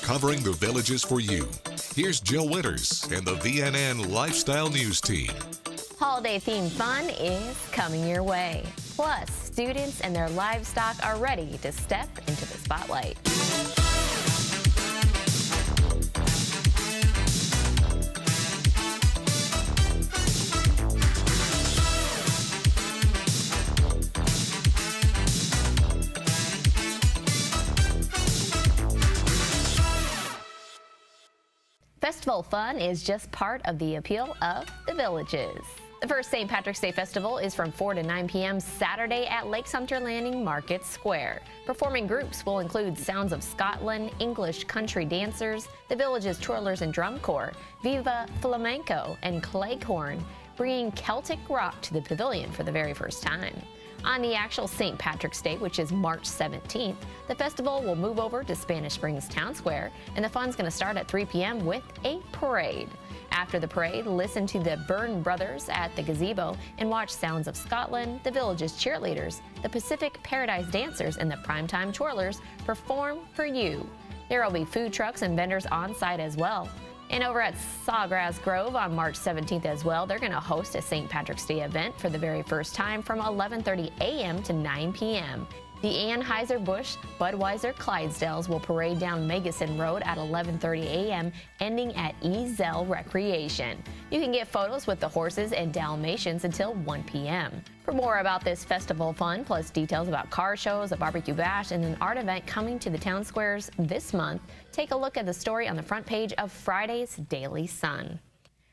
covering the Villages for you. Here's Jill Winters and the VNN Lifestyle News Team. Holiday-themed fun is coming your way. Plus, students and their livestock are ready to step into the spotlight. Festival fun is just part of the appeal of the Villages. The first St. Patrick's Day Festival is from 4 to 9 p.m. Saturday at Lake Sumter Landing Market Square. Performing groups will include Sounds of Scotland, English country dancers, the Villages Twirlers and Drum Corps, Viva Flamenco, and Cleghorn, bringing Celtic rock to the pavilion for the very first time. On the actual St. Patrick's Day, which is March 17th, the festival will move over to Spanish Springs Town Square, and the fun's going to start at 3 p.m. with a parade. After the parade, listen to the Byrne Brothers at the Gazebo and watch Sounds of Scotland, the Villages Cheerleaders, the Pacific Paradise Dancers, and the Primetime Twirlers perform for you. There will be food trucks and vendors on site as well. And over at Sawgrass Grove on March 17th as well, they're going to host a St. Patrick's Day event for the very first time from 11:30 a.m. to 9 p.m. The Anheuser-Busch Budweiser Clydesdales will parade down Megason Road at 11:30 a.m., ending at Ezell Recreation. You can get photos with the horses and Dalmatians until 1 p.m. For more about this festival fun, plus details about car shows, a barbecue bash, and an art event coming to the town squares this month, take a look at the story on the front page of Friday's Daily Sun.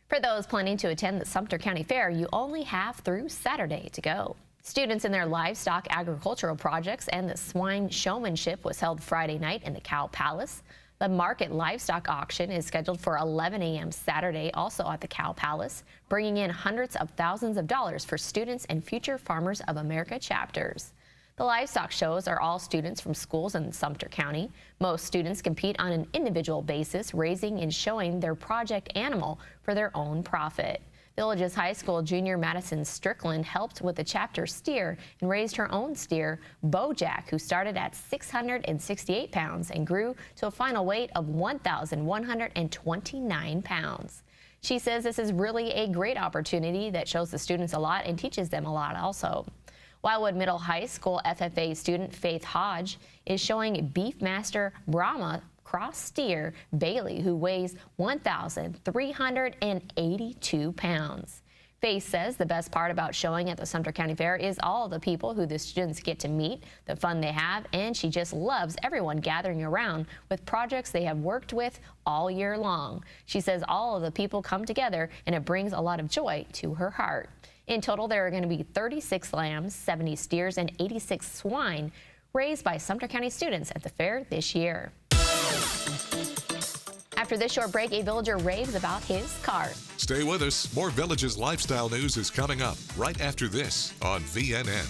For those planning to attend the Sumter County Fair, you only have through Saturday to go. Students in their livestock agricultural projects and the swine showmanship was held Friday night in the Cow Palace. The market livestock auction is scheduled for 11 a.m. Saturday, also at the Cow Palace, bringing in hundreds of thousands of dollars for students and future Farmers of America chapters. The livestock shows are all students from schools in Sumter County. Most students compete on an individual basis, raising and showing their project animal for their own profit. Villages High School junior Madison Strickland helped with the chapter steer and raised her own steer, Bojack, who started at 668 pounds and grew to a final weight of 1,129 pounds. She says this is really a great opportunity that shows the students a lot and teaches them a lot also. Wildwood Middle High School FFA student Faith Hodge is showing Beefmaster Brahma cross steer Bailey, who weighs 1,382 pounds. Faith says the best part about showing at the Sumter County Fair is all the people who the students get to meet, the fun they have, and she just loves everyone gathering around with projects they have worked with all year long. She says all of the people come together and it brings a lot of joy to her heart. In total, there are going to be 36 lambs, 70 steers, and 86 swine raised by Sumter County students at the fair this year. After this short break, a villager raves about his car. Stay with us. More Villages lifestyle news is coming up right after this on VNN.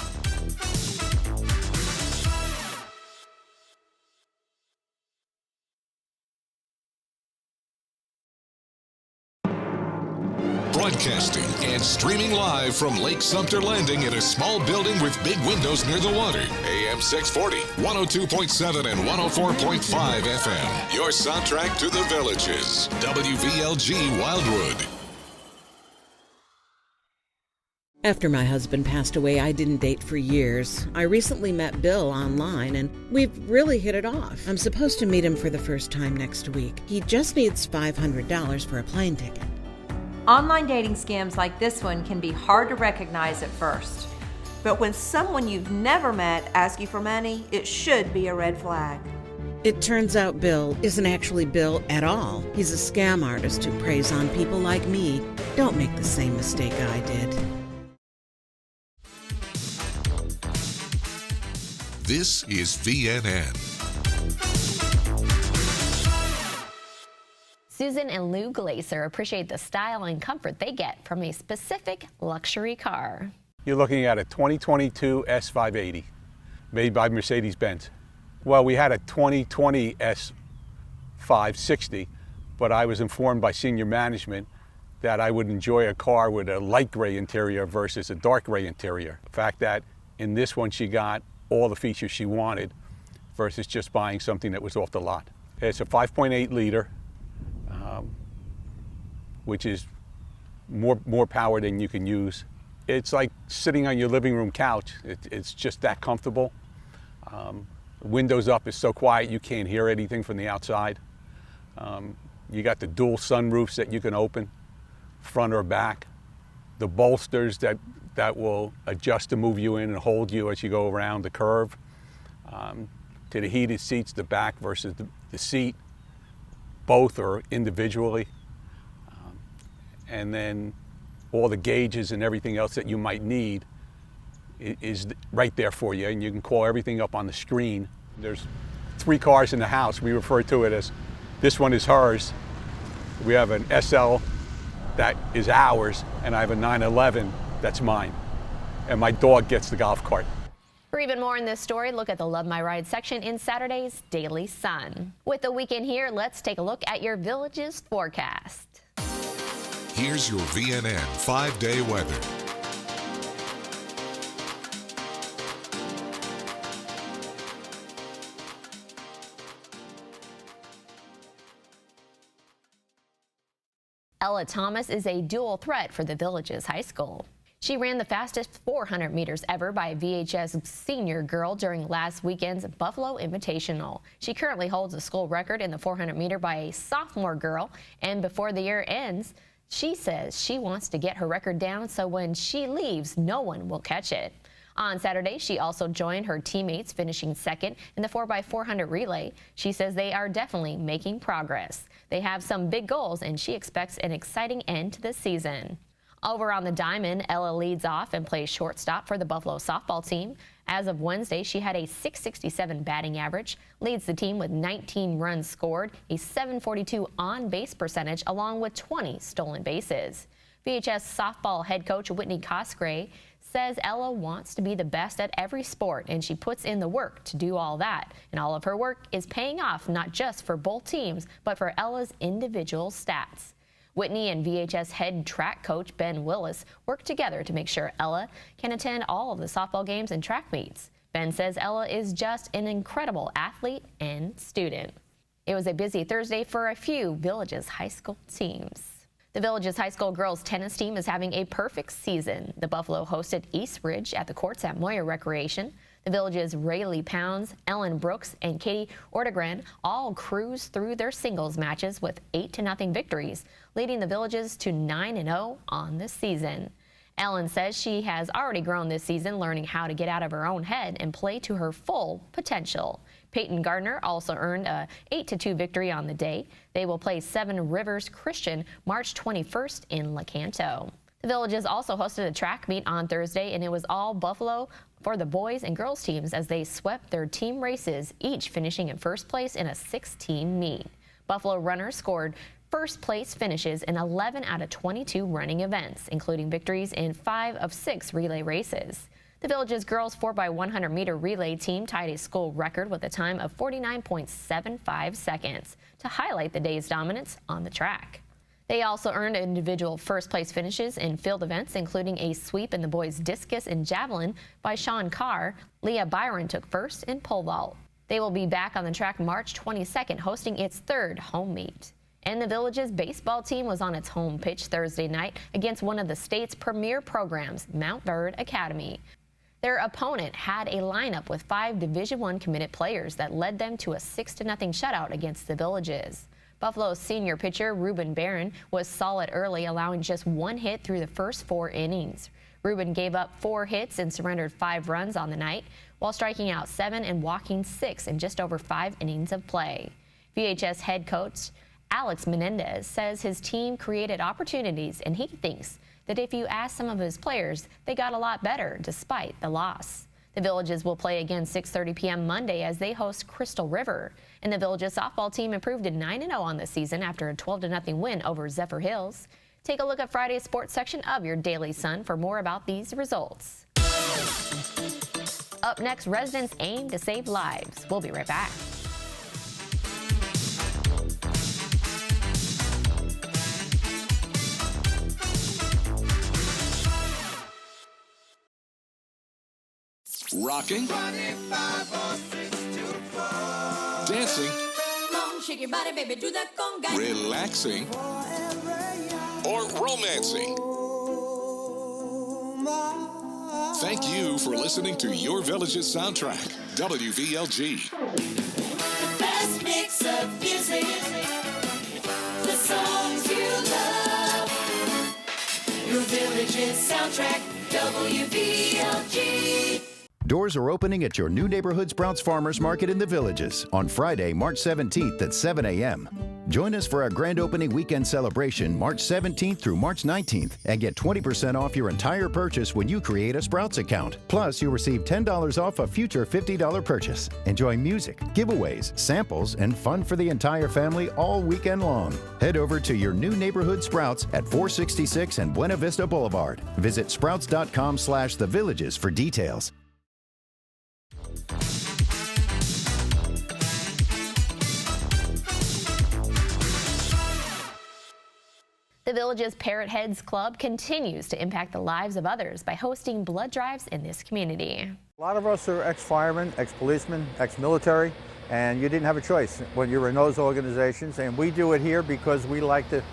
Broadcasting and streaming live from Lake Sumter Landing in a small building with big windows near the water. AM 640, 102.7 and 104.5 FM. Your soundtrack to the Villages. WVLG Wildwood. After my husband passed away, I didn't date for years. I recently met Bill online, and we've really hit it off. I'm supposed to meet him for the first time next week. He just needs $500 for a plane ticket. Online dating scams like this one can be hard to recognize at first. But when someone you've never met asks you for money, it should be a red flag. It turns out Bill isn't actually Bill at all. He's a scam artist who preys on people like me. Don't make the same mistake I did. This is VNN. Susan and Lou Glaser appreciate the style and comfort they get from a specific luxury car. You're looking at a 2022 S580 made by Mercedes-Benz. Well, we had a 2020 S560, but I was informed by senior management that I would enjoy a car with a light gray interior versus a dark gray interior. The fact that in this one she got all the features she wanted versus just buying something that was off the lot. It's a 5.8 liter, which is more power than you can use. It's like sitting on your living room couch. It's just that comfortable. Windows up is so quiet you can't hear anything from the outside. You got the dual sunroofs that you can open, front or back. The bolsters that will adjust to move you in and hold you as you go around the curve. To the heated seats, the back versus the seat. Both are individually. And then all the gauges and everything else that you might need is right there for you, and you can call everything up on the screen. There's 3 cars in the house. We refer to it as, this one is hers. We have an SL that is ours, and I have a 911 that's mine. And my dog gets the golf cart. For even more in this story, look at the Love My Ride section in Saturday's Daily Sun. With the weekend here, let's take a look at your Village's forecast. Here's your VNN 5-day weather. Ella Thomas is a dual threat for the Village's high school. She ran the fastest 400 meters ever by a VHS senior girl during last weekend's Buffalo Invitational. She currently holds a school record in the 400 meter by a sophomore girl, and before the year ends, she says she wants to get her record down so when she leaves, no one will catch it. On Saturday, she also joined her teammates, finishing second in the 4x400 relay. She says they are definitely making progress. They have some big goals, and she expects an exciting end to the season. Over on the diamond, Ella leads off and plays shortstop for the Buffalo softball team. As of Wednesday, she had a .667 batting average, leads the team with 19 runs scored, a .742 on-base percentage, along with 20 stolen bases. VHS softball head coach Whitney Cosgray says Ella wants to be the best at every sport, and she puts in the work to do all that. And all of her work is paying off, not just for both teams, but for Ella's individual stats. Whitney and VHS head track coach Ben Willis work together to make sure Ella can attend all of the softball games and track meets. Ben says Ella is just an incredible athlete and student. It was a busy Thursday for a few Village's high school teams. The Village's high school girls tennis team is having a perfect season. The Buffalo hosted East Ridge at the courts at Moyer Recreation. The Village's Rayleigh Pounds, Ellen Brooks, and Katie Ortegren all cruised through their singles matches with 8-0 victories, leading the Villages to 9-0 on the season. Ellen says she has already grown this season, learning how to get out of her own head and play to her full potential. Peyton Gardner also earned a 8-2 victory on the day. They will play Seven Rivers Christian March 21st in Lecanto. The Villages also hosted a track meet on Thursday, and it was all Buffalo for the boys and girls teams as they swept their team races, each finishing in first place in a 16 meet. Buffalo runners scored first place finishes in 11 out of 22 running events, including victories in 5 of 6 relay races. The Village's girls 4x100 meter relay team tied a school record with a time of 49.75 seconds to highlight the day's dominance on the track. They also earned individual first-place finishes in field events, including a sweep in the boys' discus and javelin by Sean Carr. Leah Byron took first in pole vault. They will be back on the track March 22nd, hosting its third home meet. And the Village's baseball team was on its home pitch Thursday night against one of the state's premier programs, Mount Bird Academy. Their opponent had a lineup with 5 Division I committed players that led them to a 6-0 shutout against the Villages. Buffalo's senior pitcher, Ruben Barron, was solid early, allowing just 1 hit through the first 4 innings. Ruben gave up 4 hits and surrendered 5 runs on the night, while striking out 7 and walking 6 in just over 5 innings of play. VHS head coach Alex Menendez says his team created opportunities, and he thinks that if you ask some of his players, they got a lot better despite the loss. The Villages will play again 6:30 p.m. Monday as they host Crystal River. And the Villages softball team improved to 9-0 on this season after a 12-0 win over Zephyr Hills. Take a look at Friday's sports section of your Daily Sun for more about these results. Up next, residents aim to save lives. We'll be right back. Rocking, dancing, shake your body, baby, do that conga. Relaxing, or romancing. Thank you for listening to Your Village's soundtrack, WVLG. The best mix of music, the songs you love. Your Village's soundtrack, WVLG. Doors are opening at your new neighborhood Sprouts Farmers Market in the Villages on Friday, March 17th at 7 a.m. Join us for our grand opening weekend celebration March 17th through March 19th and get 20% off your entire purchase when you create a Sprouts account. Plus, you'll receive $10 off a future $50 purchase. Enjoy music, giveaways, samples, and fun for the entire family all weekend long. Head over to your new neighborhood Sprouts at 466 and Buena Vista Boulevard. Visit sprouts.com/thevillages for details. The Village's Parrot Heads Club continues to impact the lives of others by hosting blood drives in this community. A lot of us are ex-firemen, ex-policemen, ex-military, and you didn't have a choice when you were in those organizations. And we do it here because we like to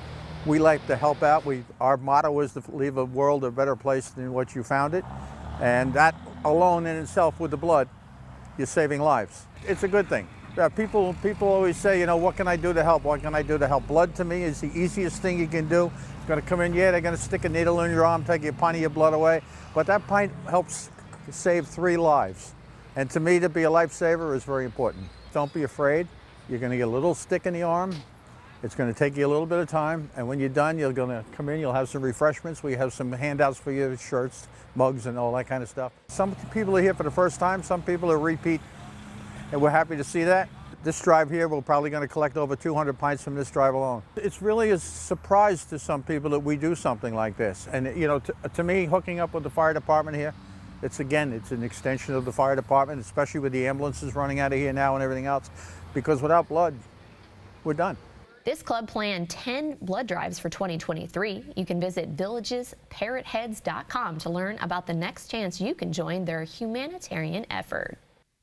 help out. Our motto is to leave a world a better place than what you found it. And that alone in itself with the blood, you're saving lives. It's a good thing. People always say, you know, what can I do to help? What can I do to help? Blood to me is the easiest thing you can do. It's going to come in, yeah, they're going to stick a needle in your arm, take a pint of your blood away, but that pint helps save 3 lives. And to me, to be a lifesaver is very important. Don't be afraid. You're going to get a little stick in the arm. It's going to take you a little bit of time, and when you're done, you're going to come in, you'll have some refreshments. We have some handouts for you, shirts, mugs, and all that kind of stuff. Some people are here for the first time, some people are repeat, and we're happy to see that. This drive here, we're probably going to collect over 200 pints from this drive alone. It's really a surprise to some people that we do something like this. And you know, to me, hooking up with the fire department here, it's an extension of the fire department, especially with the ambulances running out of here now and everything else, because without blood, we're done. This club planned 10 blood drives for 2023. You can visit villagesparrotheads.com to learn about the next chance you can join their humanitarian effort.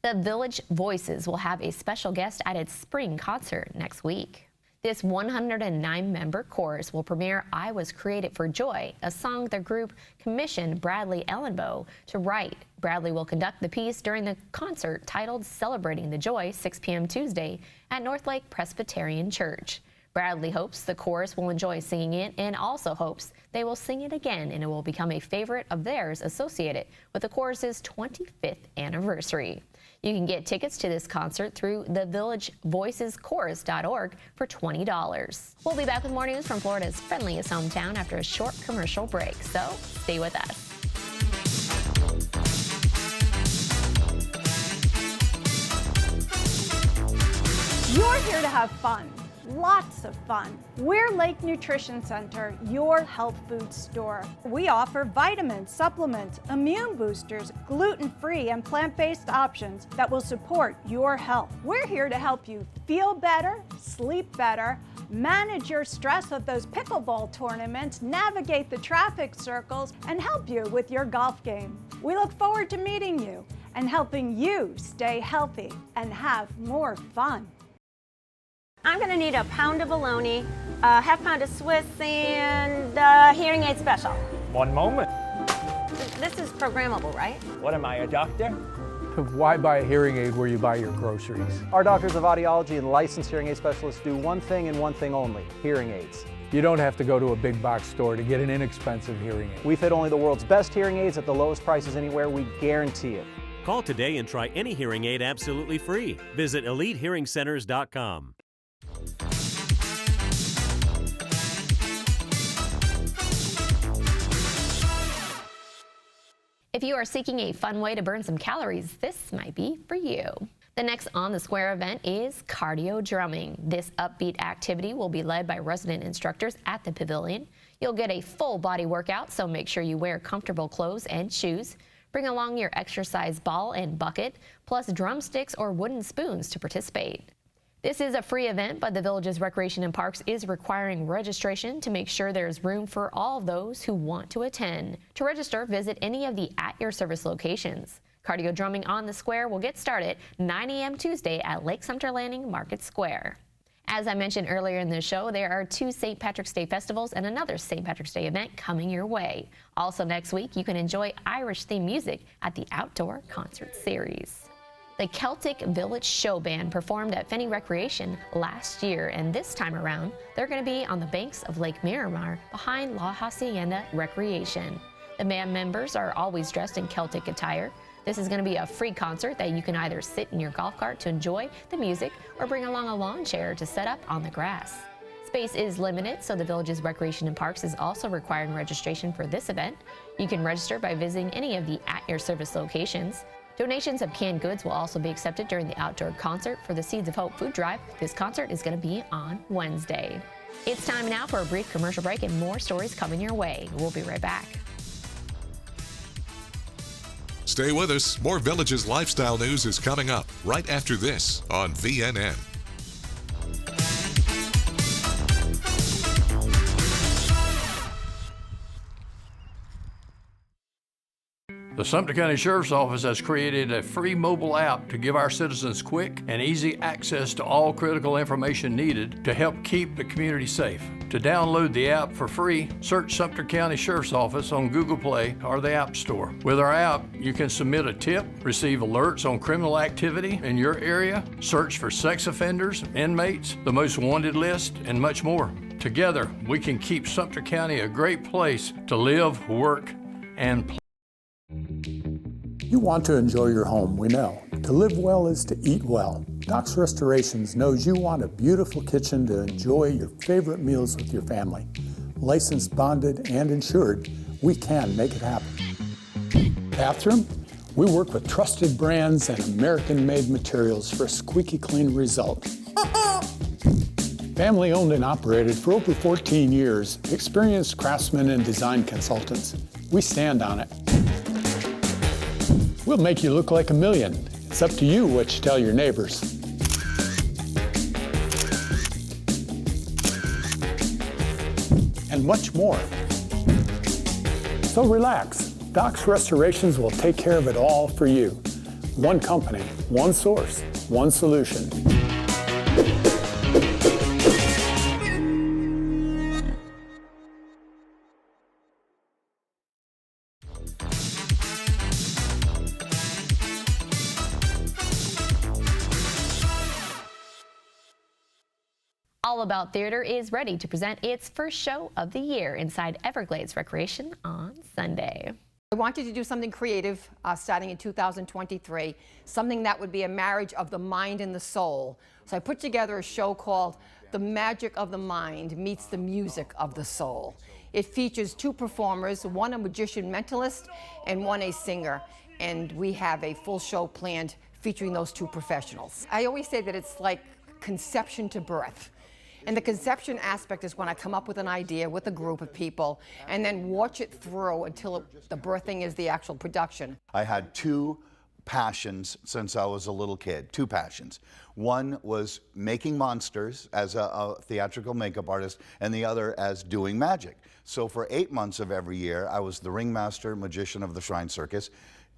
The Village Voices will have a special guest at its spring concert next week. This 109-member chorus will premiere I Was Created for Joy, a song the group commissioned Bradley Ellenbow to write. Bradley will conduct the piece during the concert titled Celebrating the Joy, 6 p.m. Tuesday at Northlake Presbyterian Church. Bradley hopes the chorus will enjoy singing it and also hopes they will sing it again and it will become a favorite of theirs associated with the chorus's 25th anniversary. You can get tickets to this concert through thevillagevoiceschorus.org for $20. We'll be back with more news from Florida's friendliest hometown after a short commercial break, so stay with us. You're here to have fun. Lots of fun. We're Lake Nutrition Center, your health food store. We offer vitamins, supplements, immune boosters, gluten-free and plant-based options that will support your health. We're here to help you feel better, sleep better, manage your stress of those pickleball tournaments, navigate the traffic circles, and help you with your golf game. We look forward to meeting you and helping you stay healthy and have more fun. I'm going to need a pound of bologna, a half pound of Swiss, and hearing aid special. One moment. This is programmable, right? What am I, a doctor? Why buy a hearing aid where you buy your groceries? Our doctors of audiology and licensed hearing aid specialists do one thing and one thing only, hearing aids. You don't have to go to a big box store to get an inexpensive hearing aid. We fit only the world's best hearing aids at the lowest prices anywhere. We guarantee it. Call today and try any hearing aid absolutely free. Visit EliteHearingCenters.com. If you are seeking a fun way to burn some calories, this might be for you. The next On the Square event is cardio drumming. This upbeat activity will be led by resident instructors at the pavilion. You'll get a full body workout, so make sure you wear comfortable clothes and shoes. Bring along your exercise ball and bucket, plus drumsticks or wooden spoons to participate. This is a free event, but the Village's Recreation and Parks is requiring registration to make sure there's room for all of those who want to attend. To register, visit any of the At Your Service locations. Cardio drumming on the square will get started 9 a.m. Tuesday at Lake Sumter Landing Market Square. As I mentioned earlier in the show, there are 2 St. Patrick's Day festivals and another St. Patrick's Day event coming your way. Also next week, you can enjoy Irish-themed music at the Outdoor Concert Series. The Celtic Village Show Band performed at Fenny Recreation last year, and this time around, they're going to be on the banks of Lake Miramar behind La Hacienda Recreation. The band members are always dressed in Celtic attire. This is going to be a free concert that you can either sit in your golf cart to enjoy the music or bring along a lawn chair to set up on the grass. Space is limited, so the Village's Recreation and Parks is also requiring registration for this event. You can register by visiting any of the at-your-service locations. Donations of canned goods will also be accepted during the outdoor concert for the Seeds of Hope food drive. This concert is going to be on Wednesday. It's time now for a brief commercial break and more stories coming your way. We'll be right back. Stay with us. More Villages lifestyle news is coming up right after this on VNN. The Sumter County Sheriff's Office has created a free mobile app to give our citizens quick and easy access to all critical information needed to help keep the community safe. To download the app for free, search Sumter County Sheriff's Office on Google Play or the App Store. With our app, you can submit a tip, receive alerts on criminal activity in your area, search for sex offenders, inmates, the most wanted list, and much more. Together, we can keep Sumter County a great place to live, work, and play. You want to enjoy your home, we know. To live well is to eat well. Doc's Restorations knows you want a beautiful kitchen to enjoy your favorite meals with your family. Licensed, bonded, and insured, we can make it happen. Bathroom? We work with trusted brands and American-made materials for a squeaky clean result. Family owned and operated for over 14 years, experienced craftsmen and design consultants. We stand on it. We'll make you look like a million. It's up to you what you tell your neighbors. And much more. So relax. Doc's Restorations will take care of it all for you. One company, one source, one solution. All About Theater is ready to present its first show of the year inside Everglades Recreation on Sunday. I wanted to do something creative starting in 2023, something that would be a marriage of the mind and the soul. So I put together a show called The Magic of the Mind Meets the Music of the Soul. It features 2 performers, one a magician mentalist and one a singer. And we have a full show planned featuring those 2 professionals. I always say that it's like conception to birth. And the conception aspect is when I come up with an idea with a group of people and then watch it through until the birthing is the actual production. I had 2 passions since I was a little kid, 2 passions. One was making monsters as a theatrical makeup artist, and the other as doing magic. So for 8 months of every year, I was the ringmaster magician of the Shrine Circus,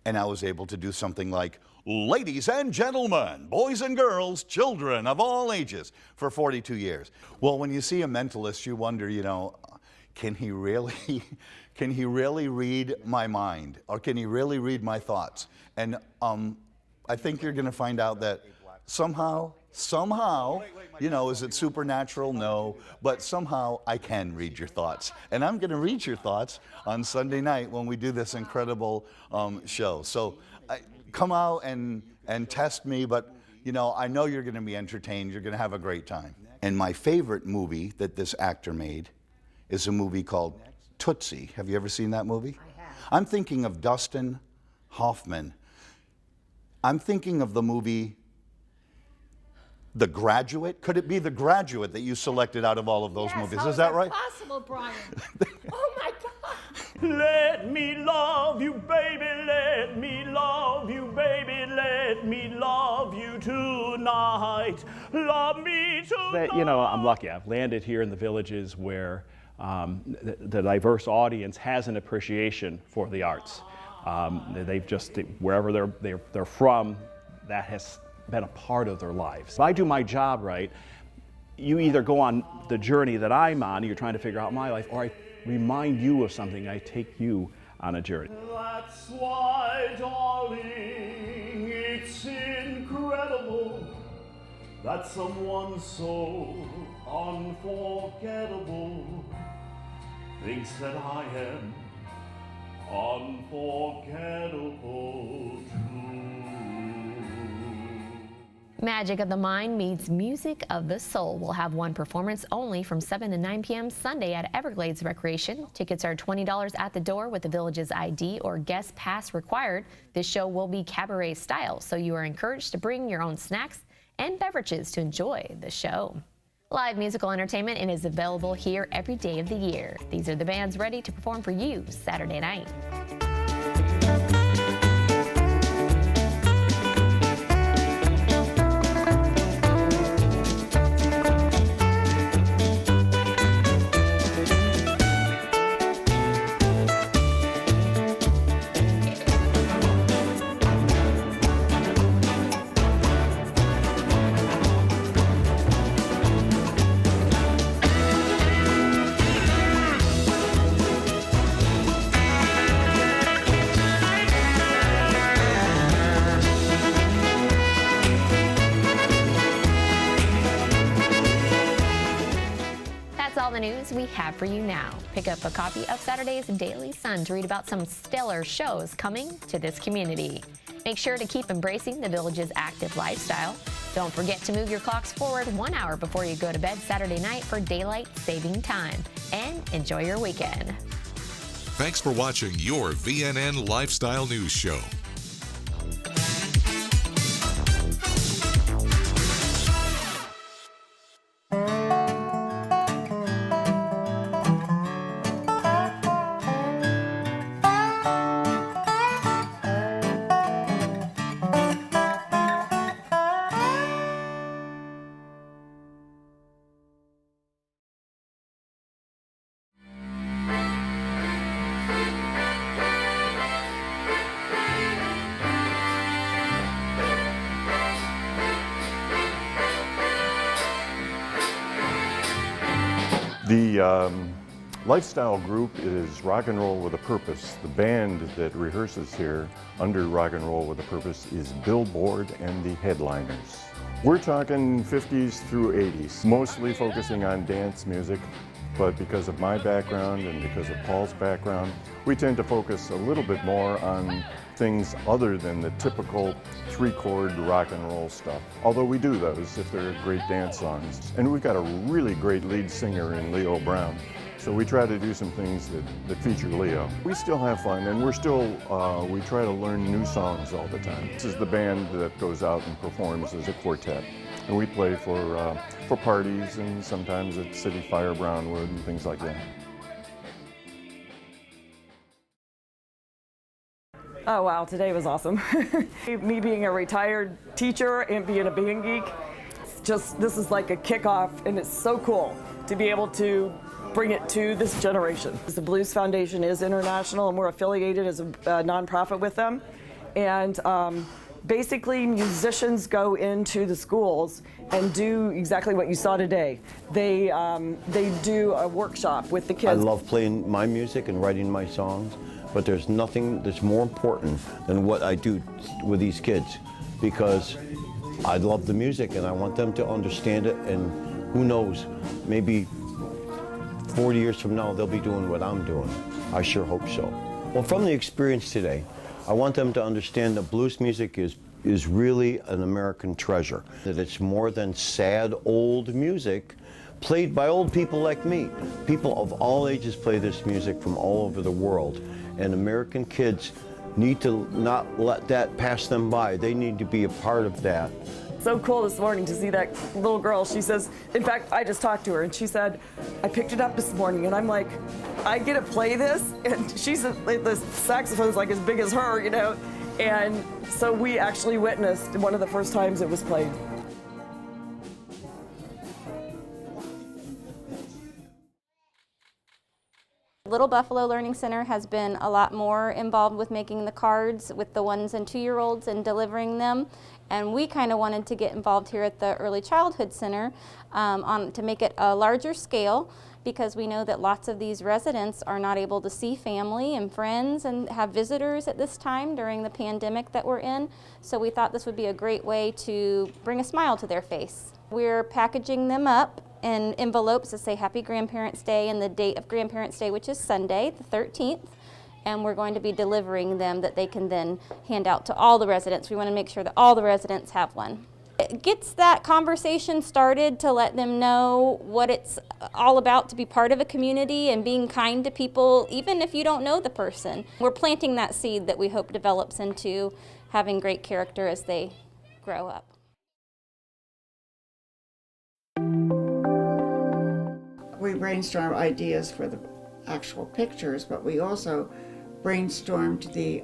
and I was able to do something like, ladies and gentlemen, boys and girls, children of all ages, for 42 years. Well, when you see a mentalist, you wonder, you know, can he really read my mind? Or can he really read my thoughts? And I think you're gonna find out that somehow, you know, is it supernatural? No, but somehow I can read your thoughts. And I'm gonna read your thoughts on Sunday night when we do this incredible show. So come out and test me, but you know, I know you're gonna be entertained, you're gonna have a great time. And my favorite movie that this actor made is a movie called Tootsie. Have you ever seen that movie? I have. I'm thinking of Dustin Hoffman. I'm thinking of the movie The Graduate. Could it be The Graduate that you selected out of all of those movies? Is that right? Possible, Brian. Oh my God. Let me love you, baby, let me love you, baby, let me love you tonight. Love me tonight. You know, I'm lucky. I've landed here in the Villages where the diverse audience has an appreciation for the arts. They've just, wherever they're from, that has been a part of their lives. If I do my job right, you either go on the journey that I'm on, you're trying to figure out my life, or I remind you of something, I take you on a journey. That's why, darling, it's incredible that someone so unforgettable thinks that I am unforgettable too. Magic of the Mind meets Music of the Soul will have one performance only from 7 to 9 p.m. Sunday at Everglades Recreation. Tickets are $20 at the door with the Village's ID or guest pass required. This show will be cabaret style, so you are encouraged to bring your own snacks and beverages to enjoy the show. Live musical entertainment is available here every day of the year. These are the bands ready to perform for you Saturday night. All the news we have for you now. Pick up a copy of Saturday's Daily Sun to read about some stellar shows coming to this community. Make sure to keep embracing the Village's active lifestyle. Don't forget to move your clocks forward 1 hour before you go to bed Saturday night for daylight saving time. And enjoy your weekend. Thanks for watching your VNN Lifestyle News Show. The lifestyle group is Rock and Roll with a Purpose. The band that rehearses here under Rock and Roll with a Purpose is Billboard and the Headliners. We're talking 50s through 80s, mostly focusing on dance music, but because of my background and because of Paul's background, we tend to focus a little bit more on things other than the typical 3-chord rock and roll stuff. Although we do those if they're great dance songs. And we've got a really great lead singer in Leo Brown. So we try to do some things that feature Leo. We still have fun, and we try to learn new songs all the time. This is the band that goes out and performs as a quartet. And we play for parties and sometimes at City Fire Brownwood and things like that. Oh wow, today was awesome. Me being a retired teacher and being a band geek, this is like a kickoff, and it's so cool to be able to bring it to this generation. The Blues Foundation is international, and we're affiliated as a nonprofit with them. And basically, musicians go into the schools and do exactly what you saw today. They do a workshop with the kids. I love playing my music and writing my songs, but there's nothing that's more important than what I do with these kids, because I love the music and I want them to understand it, and who knows, maybe 40 years from now they'll be doing what I'm doing. I sure hope so. Well, from the experience today, I want them to understand that blues music is really an American treasure, that it's more than sad old music played by old people like me. People of all ages play this music from all over the world, and American kids need to not let that pass them by. They need to be a part of that. So cool this morning to see that little girl. She says, in fact, I just talked to her and she said, I picked it up this morning, and I'm like, I get to play this? And the saxophone's like as big as her, you know? And so we actually witnessed one of the first times it was played. Little Buffalo Learning Center has been a lot more involved with making the cards with the 1 and 2-year-olds and delivering them. And we kind of wanted to get involved here at the Early Childhood Center to make it a larger scale, because we know that lots of these residents are not able to see family and friends and have visitors at this time during the pandemic that we're in. So we thought this would be a great way to bring a smile to their face. We're packaging them up in envelopes that say Happy Grandparents' Day and the date of Grandparents' Day, which is Sunday, the 13th. And we're going to be delivering them that they can then hand out to all the residents. We want to make sure that all the residents have one. It gets that conversation started to let them know what it's all about to be part of a community and being kind to people, even if you don't know the person. We're planting that seed that we hope develops into having great character as they grow up. We brainstorm ideas for the actual pictures, but we also brainstormed the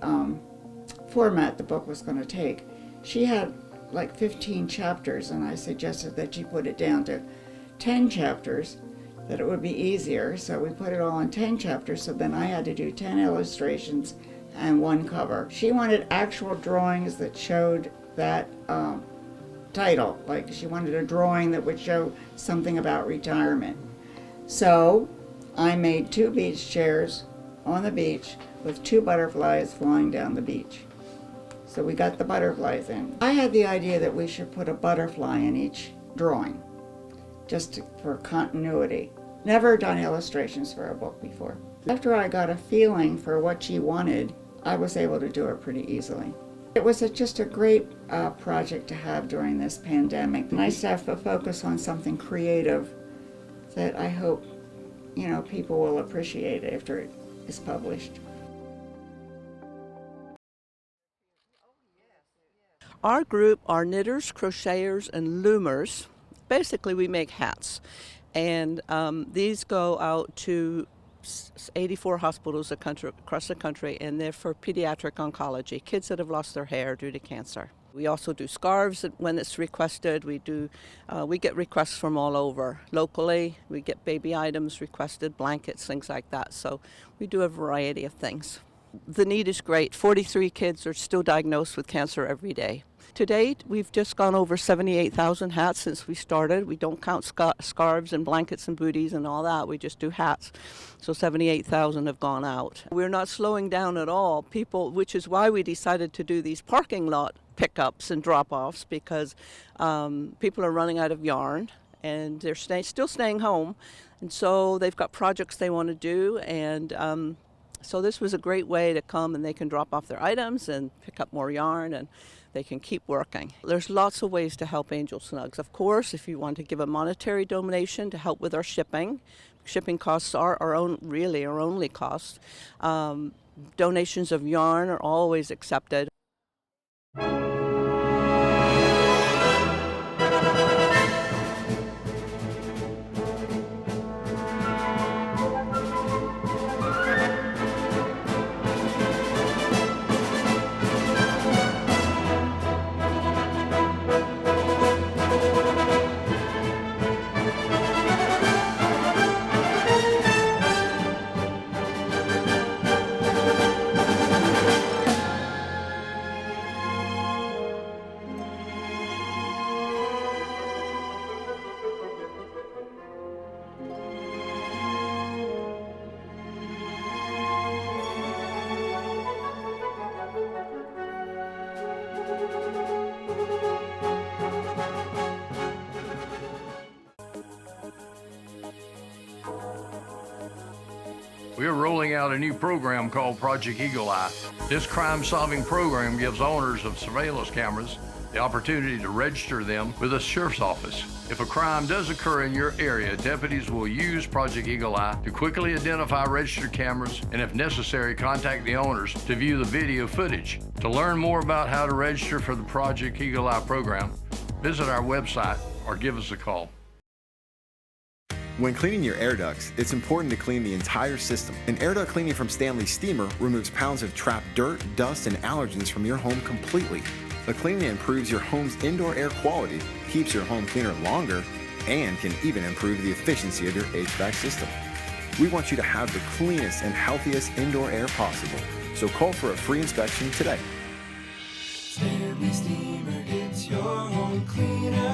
format the book was going to take. She had like 15 chapters, and I suggested that she put it down to 10 chapters, that it would be easier. So we put it all in 10 chapters, so then I had to do 10 illustrations and 1 cover. She wanted actual drawings that showed that title, like she wanted a drawing that would show something about retirement. So I made 2 beach chairs on the beach with 2 butterflies flying down the beach. So we got the butterflies in. I had the idea that we should put a butterfly in each drawing, just for continuity. Never done illustrations for a book before. After I got a feeling for what she wanted, I was able to do it pretty easily. It was just a great project to have during this pandemic. Nice to have a focus on something creative that I hope, people will appreciate after it is published. Our group are knitters, crocheters, and loomers. Basically, we make hats, and these go out to 84 hospitals across the country, and they're for pediatric oncology, kids that have lost their hair due to cancer. We also do scarves when it's requested. We get requests from all over. Locally, we get baby items requested, blankets, things like that. So we do a variety of things. The need is great. 43 kids are still diagnosed with cancer every day. To date, we've just gone over 78,000 hats since we started. We don't count scarves and blankets and booties and all that. We just do hats. So 78,000 have gone out. We're not slowing down at all. Which is why we decided to do these parking lot pickups and drop-offs, because people are running out of yarn and they're still staying home. And so they've got projects they want to do, and so this was a great way to come and they can drop off their items and pick up more yarn, and they can keep working. There's lots of ways to help Angel Snugs. Of course, if you want to give a monetary donation to help with our shipping costs are our only cost. Donations of yarn are always accepted. We are rolling out a new program called Project Eagle Eye. This crime-solving program gives owners of surveillance cameras the opportunity to register them with the sheriff's office. If a crime does occur in your area, deputies will use Project Eagle Eye to quickly identify registered cameras and, if necessary, contact the owners to view the video footage. To learn more about how to register for the Project Eagle Eye program, visit our website or give us a call. When cleaning your air ducts, it's important to clean the entire system. An air duct cleaning from Stanley Steamer removes pounds of trapped dirt, dust, and allergens from your home completely. The cleaning improves your home's indoor air quality, keeps your home cleaner longer, and can even improve the efficiency of your HVAC system. We want you to have the cleanest and healthiest indoor air possible. So call for a free inspection today. Stanley Steamer gets your home cleaner.